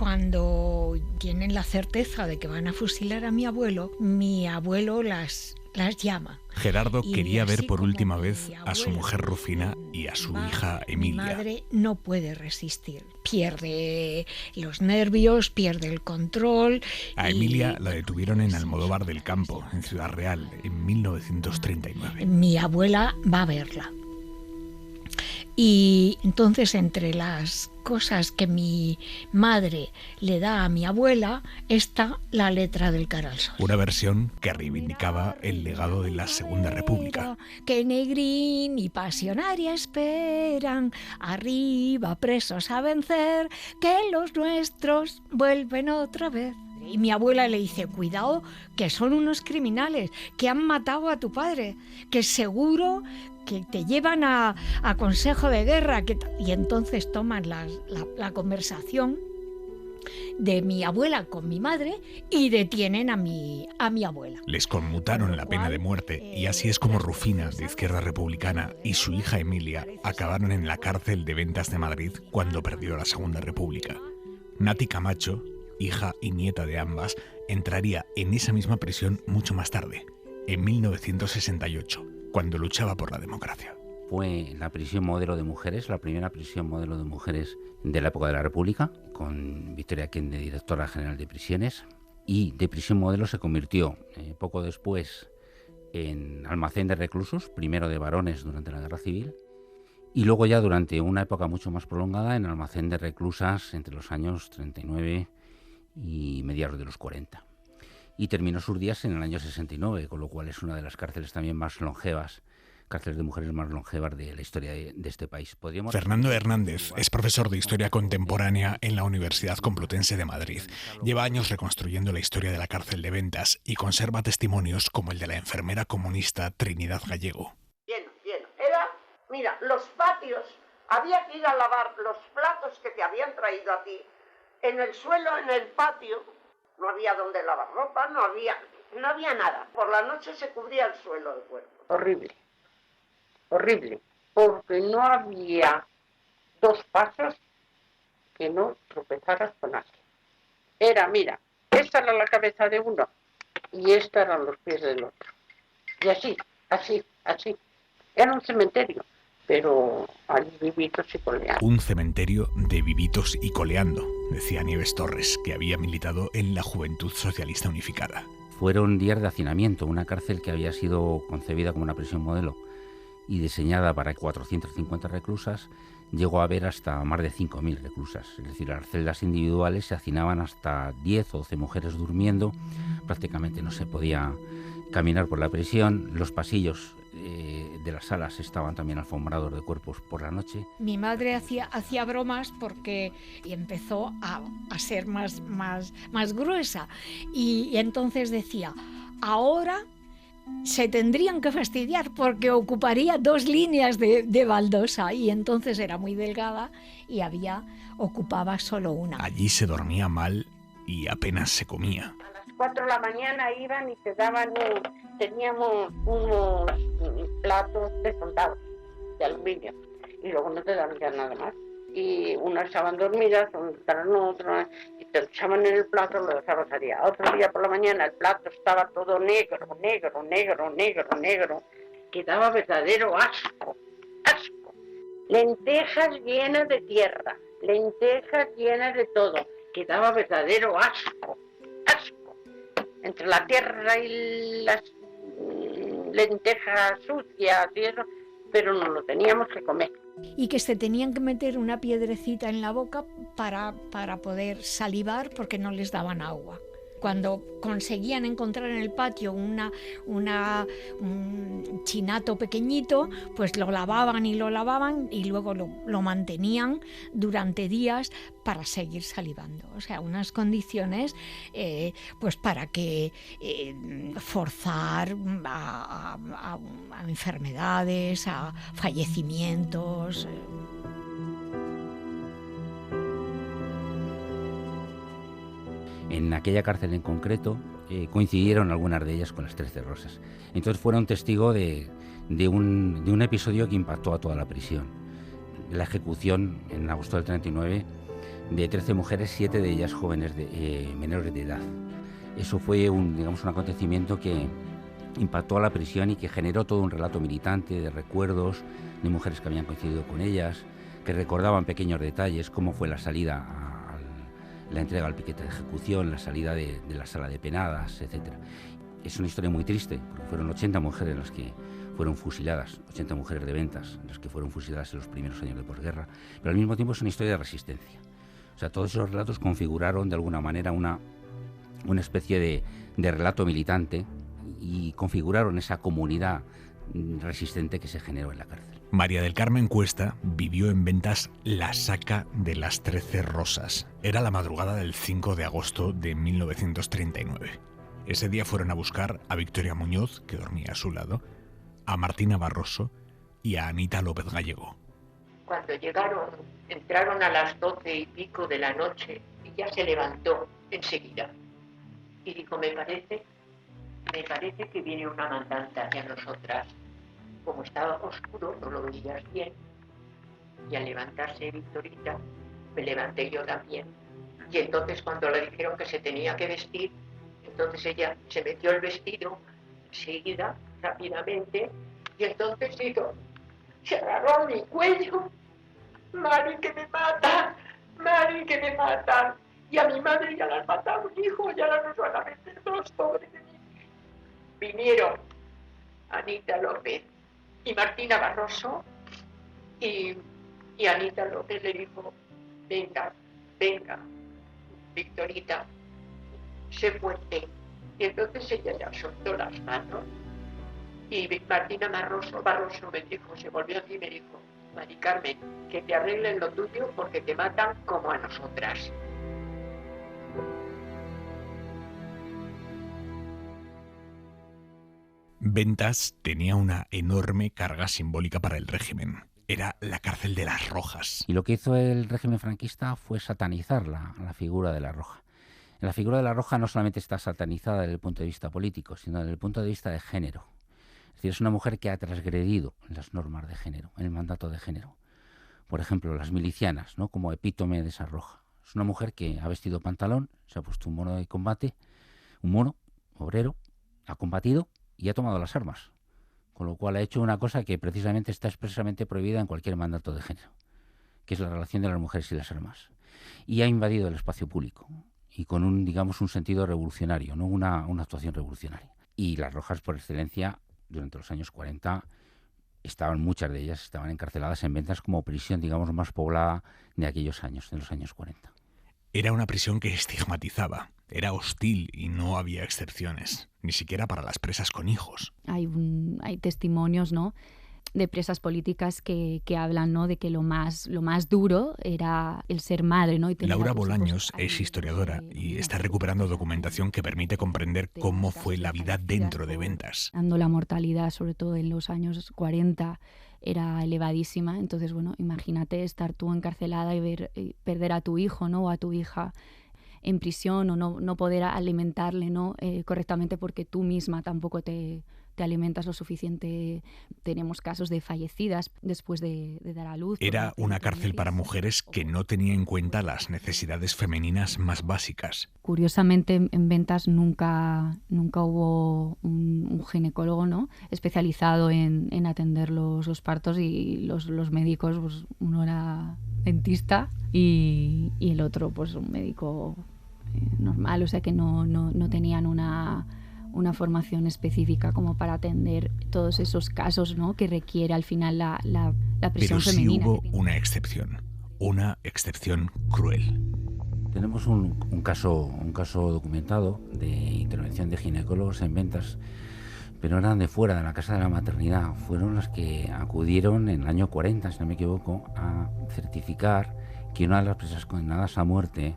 cuando tienen la certeza de que van a fusilar a mi abuelo las llama. Gerardo Y quería ver así por como última mi vez a su abuela mujer Rufina y a su hija Mi Emilia. madre no puede resistir, pierde los nervios, pierde el control. A y, Emilia la bueno, detuvieron en sí, Almodóvar del Campo, en Ciudad Real, en 1939. Mi abuela va a verla. Y entonces, entre las cosas que mi madre le da a mi abuela, está la letra del Cara al Sol. Una versión que reivindicaba el legado de la Segunda República. Que Negrín y Pasionaria esperan, arriba presos a vencer, que los nuestros vuelven otra vez. Y mi abuela le dice, cuidado, que son unos criminales, que han matado a tu padre, que seguro que te llevan a consejo de guerra. Y entonces toman la conversación de mi abuela con mi madre y detienen a mi abuela. Les conmutaron la pena de muerte y así es como Rufina, de Izquierda Republicana, y su hija Emilia acabaron en la cárcel de Ventas de Madrid cuando perdió la Segunda República. Nati Camacho, hija y nieta de ambas, entraría en esa misma prisión mucho más tarde, en 1968, cuando luchaba por la democracia. Fue la prisión modelo de mujeres, la primera prisión modelo de mujeres de la época de la República, con Victoria Kende, directora general de prisiones, y de prisión modelo se convirtió poco después en almacén de reclusos, primero de varones durante la Guerra Civil, y luego ya durante una época mucho más prolongada en almacén de reclusas entre los años 39 y mediados de los 40. Y terminó sus días en el año 69, con lo cual es una de las cárceles también más longevas, cárceles de mujeres más longevas de la historia de este país. Fernando Hernández es profesor de Historia Contemporánea en la Universidad Complutense de Madrid. Lleva años reconstruyendo la historia de la cárcel de Ventas y conserva testimonios como el de la enfermera comunista Trinidad Gallego. Lleno. Mira, los patios, había que ir a lavar los platos que te habían traído a ti. En el suelo, en el patio, no había donde lavar ropa, no había nada. Por la noche se cubría el suelo del cuerpo. Horrible, porque no había dos pasos que no tropezaras con alguien. Mira, esta era la cabeza de uno y esta eran los pies del otro. Y así. Era un cementerio, pero allí vivitos y coleando. Un cementerio de vivitos y coleando, decía Nieves Torres, que había militado en la Juventud Socialista Unificada. Fueron días de hacinamiento, una cárcel que había sido concebida como una prisión modelo y diseñada para 450 reclusas, llegó a haber hasta más de 5.000 reclusas. Es decir, las celdas individuales se hacinaban hasta 10 o 12 mujeres durmiendo, prácticamente no se podía caminar por la prisión, los pasillos de las salas estaban también alfombrados de cuerpos por la noche. Mi madre hacía bromas porque empezó a ser más gruesa y entonces decía, ahora se tendrían que fastidiar porque ocuparía 2 líneas de baldosa, y entonces era muy delgada y ocupaba solo una. Allí se dormía mal y apenas se comía. A las 4 de la mañana iban y te daban, teníamos unos platos de soldados de aluminio y luego no te daban ya nada más. Y unas estaban dormidas, otras, y te echaban en el plato, lo dejabas allí. Otro día por la mañana el plato estaba todo negro, que daba verdadero asco. Lentejas llenas de tierra, lentejas llenas de todo, que daba verdadero asco. Entre la tierra y las lentejas sucias y eso, pero no lo teníamos que comer. Y que se tenían que meter una piedrecita en la boca para poder salivar porque no les daban agua. Cuando conseguían encontrar en el patio un chinato pequeñito, pues lo lavaban y luego lo mantenían durante días para seguir salivando. O sea, unas condiciones pues para que forzar a enfermedades, a fallecimientos. En aquella cárcel en concreto coincidieron algunas de ellas con las 13 Rosas. Entonces fueron testigo de un episodio que impactó a toda la prisión. La ejecución en agosto del 39 De 13 mujeres, 7 de ellas jóvenes, menores de edad. Eso fue un acontecimiento que impactó a la prisión y que generó todo un relato militante de recuerdos de mujeres que habían coincidido con ellas, que recordaban pequeños detalles, cómo fue la salida, la entrega al piquete de ejecución, la salida de la sala de penadas, etc. Es una historia muy triste, porque fueron 80 mujeres las que fueron fusiladas, 80 mujeres de Ventas, las que fueron fusiladas en los primeros años de posguerra, pero al mismo tiempo es una historia de resistencia. O sea, todos esos relatos configuraron de alguna manera una especie de relato militante y configuraron esa comunidad resistente que se generó en la cárcel. María del Carmen Cuesta vivió en Ventas la saca de las 13 rosas. Era la madrugada del 5 de agosto de 1939. Ese día fueron a buscar a Victoria Muñoz, que dormía a su lado, a Martina Barroso y a Anita López Gallego. Cuando llegaron, entraron a las 12 y pico de la noche y ya se levantó enseguida. Y dijo, me parece que viene una mandante hacia nosotras. Como estaba oscuro, no lo veías bien. Y al levantarse Victorita, me levanté yo también. Y entonces cuando le dijeron que se tenía que vestir, entonces ella se metió el vestido enseguida, rápidamente, y entonces hizo, se agarró a mi cuello. Mari, que me matan, Mari, que me matan. Y a mi madre ya la han matado, hijo, ya la nos van a meter dos, pobre de mí. Vinieron Anita López y Martina Barroso, y Anita López le dijo, venga, Victorita, sé fuerte. Y entonces ella ya soltó las manos, y Martina Barroso me dijo, se volvió a mí y me dijo, Mari Carmen, que te arreglen lo tuyo porque te matan como a nosotras. Ventas tenía una enorme carga simbólica para el régimen. Era la cárcel de las Rojas. Y lo que hizo el régimen franquista fue satanizar la figura de la Roja. La figura de la Roja no solamente está satanizada desde el punto de vista político, sino desde el punto de vista de género. Es decir, es una mujer que ha transgredido las normas de género, en el mandato de género. Por ejemplo, las milicianas, ¿no?, como epítome de esa Roja. Es una mujer que ha vestido pantalón, se ha puesto un mono de combate, un mono obrero, ha combatido y ha tomado las armas. Con lo cual ha hecho una cosa que precisamente está expresamente prohibida en cualquier mandato de género, que es la relación de las mujeres y las armas. Y ha invadido el espacio público, y con un sentido revolucionario, no una actuación revolucionaria. Y las Rojas, por excelencia, durante los años 40, muchas de ellas estaban encarceladas en Ventas como prisión, más poblada de aquellos años, de los años 40. Era una prisión que estigmatizaba, era hostil y no había excepciones, ni siquiera para las presas con hijos. Hay testimonios, ¿no?, de presas políticas que hablan, ¿no?, de que lo más duro era el ser madre, ¿no? Y Laura Bolaños es historiadora y está recuperando documentación que permite comprender cómo fue la vida dentro de Ventas. La mortalidad, sobre todo en los años 40, era elevadísima. Entonces, bueno, imagínate estar tú encarcelada y perder a tu hijo, ¿no?, o a tu hija en prisión, o no poder alimentarle, ¿no?, correctamente, porque tú misma tampoco te alimentas lo suficiente. Tenemos casos de fallecidas después de dar a luz. Era una cárcel para mujeres que no tenía en cuenta las necesidades femeninas más básicas. Curiosamente, en Ventas nunca hubo un ginecólogo, ¿no?, especializado en atender los partos, y los médicos, pues uno era dentista y el otro pues un médico normal, o sea que no tenían una formación específica como para atender todos esos casos, ¿no?, que requiere al final la prisión femenina. Pero sí hubo una excepción cruel. Tenemos un caso documentado de intervención de ginecólogos en Ventas, pero eran de fuera, de la Casa de la Maternidad. Fueron los que acudieron en el año 40, si no me equivoco, a certificar que una de las presas condenadas a muerte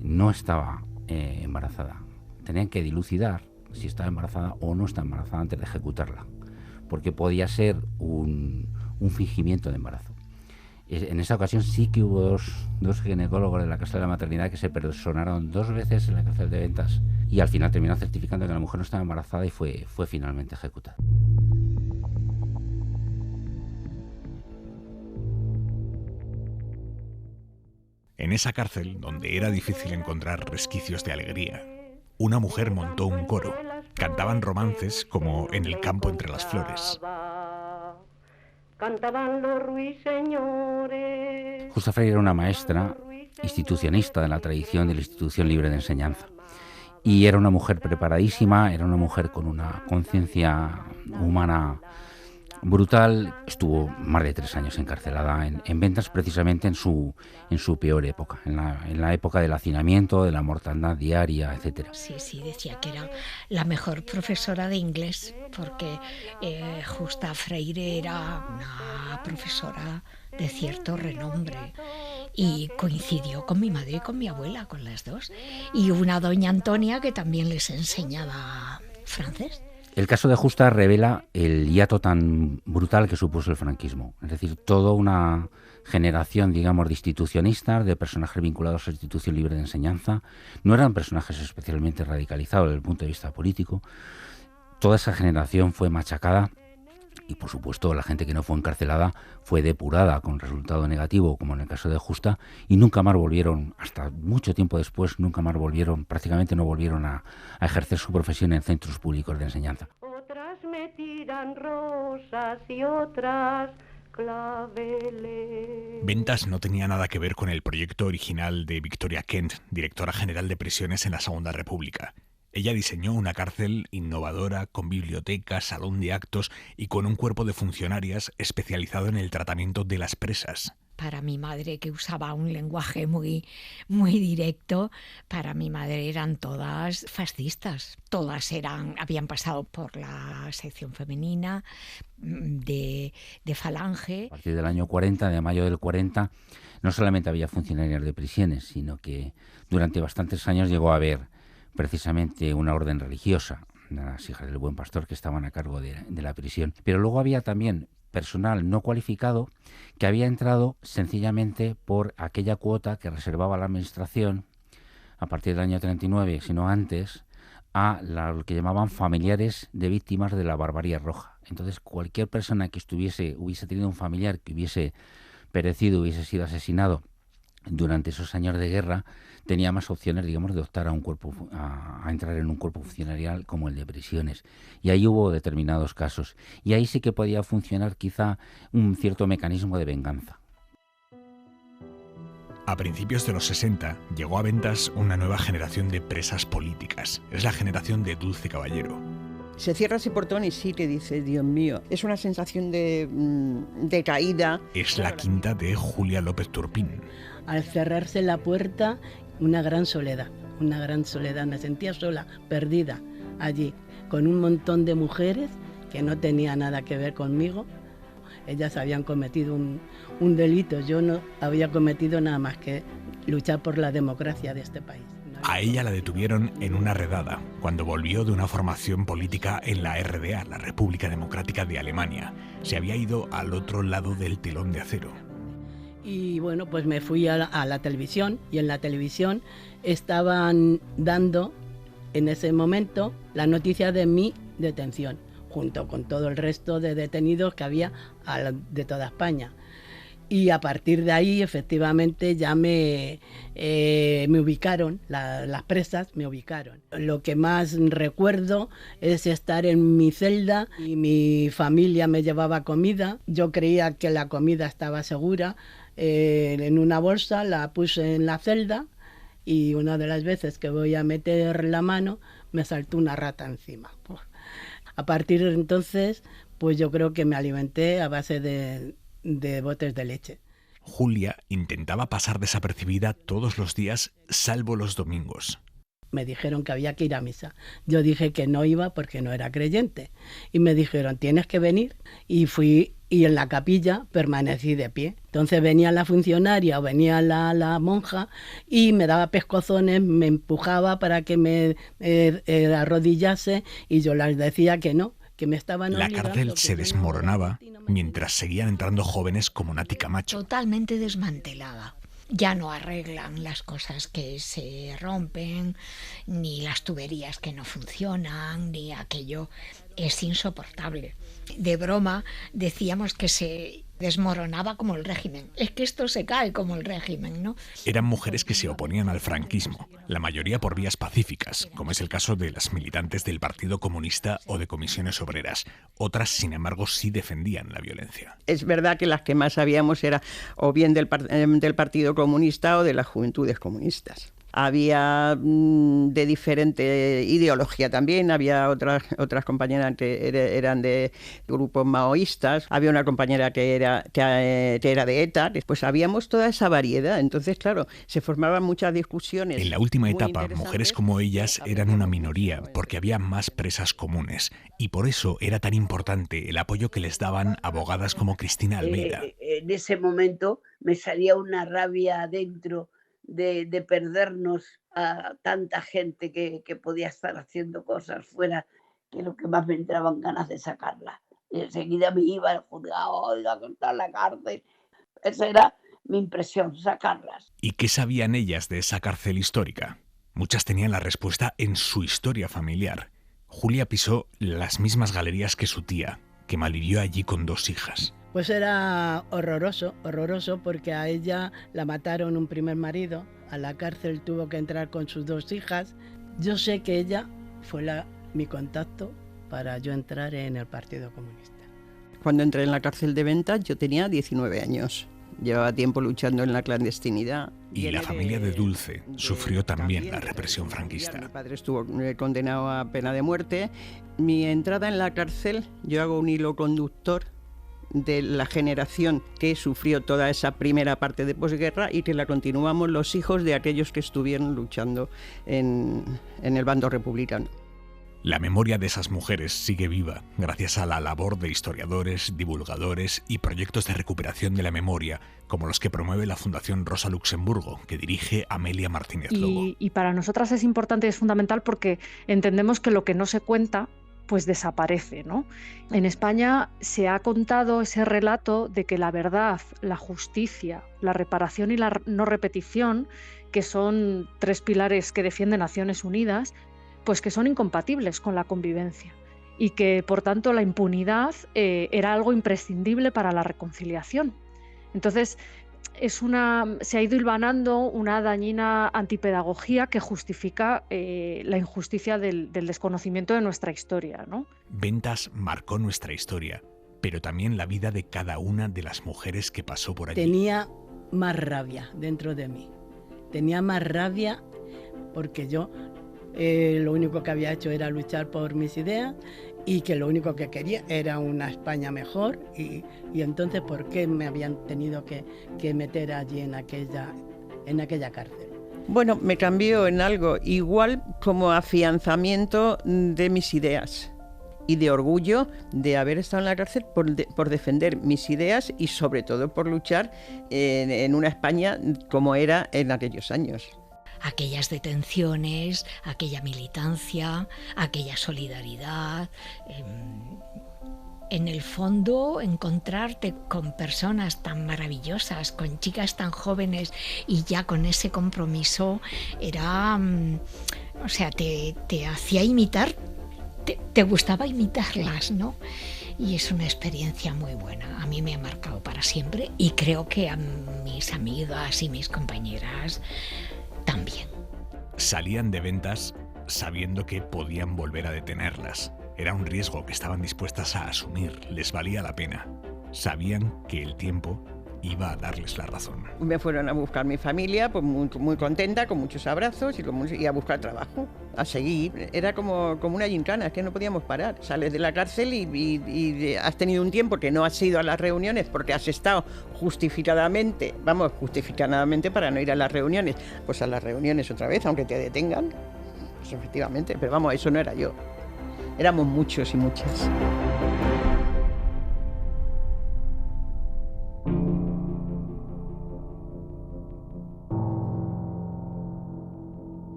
no estaba embarazada. Tenían que dilucidar si estaba embarazada o no estaba embarazada antes de ejecutarla, porque podía ser un fingimiento de embarazo. En esa ocasión sí que hubo dos ginecólogos de la Casa de la Maternidad que se personaron 2 veces en la cárcel de Ventas, y al final terminaron certificando que la mujer no estaba embarazada y fue finalmente ejecutada. En esa cárcel, donde era difícil encontrar resquicios de alegría, una mujer montó un coro. Cantaban romances como En el campo entre las flores. Cantaban los ruiseñores. Justa Freire era una maestra institucionista de la tradición de la institución libre de enseñanza. Y era una mujer preparadísima, era una mujer con una conciencia humana brutal. Estuvo más de 3 años encarcelada en Ventas, precisamente en su peor época, en la época del hacinamiento, de la mortandad diaria, etcétera. Sí, decía que era la mejor profesora de inglés, porque Justa Freire era una profesora de cierto renombre y coincidió con mi madre y con mi abuela, con las dos, y una doña Antonia que también les enseñaba francés. El caso de Justa revela el hiato tan brutal que supuso el franquismo. Es decir, toda una generación, digamos, de institucionistas, de personajes vinculados a la institución libre de enseñanza. No eran personajes especialmente radicalizados desde el punto de vista político. Toda esa generación fue machacada y, por supuesto, la gente que no fue encarcelada fue depurada con resultado negativo, como en el caso de Justa, y nunca más volvieron, hasta mucho tiempo después, prácticamente no volvieron a ejercer su profesión en centros públicos de enseñanza. Otras me tiran rosas y otras claveles. Ventas no tenía nada que ver con el proyecto original de Victoria Kent, directora general de prisiones en la Segunda República. Ella diseñó una cárcel innovadora, con biblioteca, salón de actos y con un cuerpo de funcionarias especializado en el tratamiento de las presas. Para mi madre, que usaba un lenguaje muy directo, para mi madre eran todas fascistas. Todas habían pasado por la sección femenina de Falange. A partir del año 40, de mayo del 40, no solamente había funcionarias de prisiones, sino que durante bastantes años llegó a haber precisamente una orden religiosa, las hijas del Buen Pastor, que estaban a cargo de la prisión. Pero luego había también personal no cualificado que había entrado sencillamente por aquella cuota que reservaba la administración a partir del año 39, sino antes, a lo que llamaban familiares de víctimas de la barbarie roja. Entonces, cualquier persona que hubiese tenido un familiar que hubiese perecido, hubiese sido asesinado durante esos años de guerra, tenía más opciones, digamos, de optar a entrar en un cuerpo funcionarial como el de prisiones. Y ahí hubo determinados casos. Y ahí sí que podía funcionar quizá un cierto mecanismo de venganza. A principios de los 60 llegó a Ventas una nueva generación de presas políticas. Es la generación de Dulce Caballero. Se cierra ese portón y sí que dice, Dios mío, es una sensación de caída. Es la quinta de Julia López Turpín. Al cerrarse la puerta, una gran soledad. Me sentía sola, perdida allí, con un montón de mujeres que no tenían nada que ver conmigo. Ellas habían cometido un delito, yo no había cometido nada más que luchar por la democracia de este país. A ella la detuvieron en una redada, cuando volvió de una formación política en la RDA, la República Democrática de Alemania. Se había ido al otro lado del telón de acero. Y bueno, pues me fui a la televisión, y en la televisión estaban dando en ese momento la noticia de mi detención, junto con todo el resto de detenidos que había de toda España. Y a partir de ahí, efectivamente, ya me ubicaron, las presas me ubicaron. Lo que más recuerdo es estar en mi celda y mi familia me llevaba comida. Yo creía que la comida estaba segura. En una bolsa la puse en la celda y una de las veces que voy a meter la mano me saltó una rata encima. A partir de entonces, pues yo creo que me alimenté a base de botes de leche. Julia intentaba pasar desapercibida todos los días, salvo los domingos. Me dijeron que había que ir a misa. Yo dije que no iba porque no era creyente. Y me dijeron, tienes que venir. Y fui, y en la capilla permanecí de pie. Entonces venía la funcionaria o venía la monja y me daba pescozones, me empujaba para que me arrodillase, y yo les decía que no, que me estaban La obligando, cárcel se desmoronaba mientras seguían entrando jóvenes como Nati Camacho. Totalmente desmantelada. Ya no arreglan las cosas que se rompen, ni las tuberías que no funcionan, ni aquello. Es insoportable. De broma decíamos que se desmoronaba como el régimen. Es que esto se cae como el régimen, ¿no? Eran mujeres que se oponían al franquismo, la mayoría por vías pacíficas, como es el caso de las militantes del Partido Comunista o de Comisiones Obreras. Otras, sin embargo, sí defendían la violencia. Es verdad que las que más sabíamos era o bien del Partido Comunista o de las Juventudes Comunistas. Había de diferente ideología también, había otras compañeras que eran de grupos maoístas, había una compañera que era de ETA, pues habíamos toda esa variedad, entonces claro, se formaban muchas discusiones. En la última etapa, mujeres como ellas eran una minoría porque había más presas comunes y por eso era tan importante el apoyo que les daban abogadas como Cristina Almeida. En ese momento me salía una rabia adentro de perdernos a tanta gente que podía estar haciendo cosas fuera, que lo que más me entraban ganas de sacarla. Y enseguida me iba al juzgado, a contar la cárcel. Esa era mi impresión, sacarlas. ¿Y qué sabían ellas de esa cárcel histórica? Muchas tenían la respuesta en su historia familiar. Julia pisó las mismas galerías que su tía, que malvivió allí con 2 hijas. Pues era horroroso porque a ella la mataron un primer marido, a la cárcel tuvo que entrar con sus 2 hijas. Yo sé que ella fue mi contacto para yo entrar en el Partido Comunista. Cuando entré en la cárcel de Ventas yo tenía 19 años. Llevaba tiempo luchando en la clandestinidad. Y la familia de Dulce sufrió también la represión franquista. Mi padre estuvo condenado a pena de muerte. Mi entrada en la cárcel, yo hago un hilo conductor de la generación que sufrió toda esa primera parte de posguerra y que la continuamos los hijos de aquellos que estuvieron luchando en el bando republicano. La memoria de esas mujeres sigue viva gracias a la labor de historiadores, divulgadores y proyectos de recuperación de la memoria, como los que promueve la Fundación Rosa Luxemburgo, que dirige Amelia Martínez Lobo. Y para nosotras es importante y es fundamental porque entendemos que lo que no se cuenta pues desaparece, ¿no? En España se ha contado ese relato de que la verdad, la justicia, la reparación y la no repetición, que son 3 pilares que defiende Naciones Unidas, pues que son incompatibles con la convivencia y que, por tanto, la impunidad era algo imprescindible para la reconciliación. Entonces, se ha ido hilvanando una dañina antipedagogía que justifica la injusticia del desconocimiento de nuestra historia, ¿no? Ventas marcó nuestra historia, pero también la vida de cada una de las mujeres que pasó por allí. Tenía más rabia dentro de mí. Tenía más rabia porque yo lo único que había hecho era luchar por mis ideas y que lo único que quería era una España mejor y entonces ¿por qué me habían tenido que meter allí en aquella cárcel? Bueno, me cambió en algo igual como afianzamiento de mis ideas y de orgullo de haber estado en la cárcel por defender mis ideas y sobre todo por luchar en una España como era en aquellos años. Aquellas detenciones, aquella militancia, aquella solidaridad. En el fondo, encontrarte con personas tan maravillosas, con chicas tan jóvenes y ya con ese compromiso, era, o sea, te hacía imitar, te gustaba imitarlas, ¿no? Y es una experiencia muy buena. A mí me ha marcado para siempre y creo que a mis amigas y mis compañeras también. Salían de Ventas sabiendo que podían volver a detenerlas. Era un riesgo que estaban dispuestas a asumir, les valía la pena. Sabían que el tiempo iba a darles la razón. Me fueron a buscar mi familia, pues muy contenta, con muchos abrazos y a buscar trabajo, a seguir. Era como una gincana, es que no podíamos parar. Sales de la cárcel y has tenido un tiempo que no has ido a las reuniones porque has estado justificadamente para no ir a las reuniones. Pues a las reuniones otra vez, aunque te detengan, pues efectivamente, pero vamos, eso no era yo. Éramos muchos y muchas.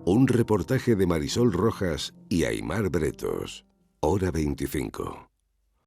Un reportaje de Marisol Rojas y Aimar Bretos. Hora 25.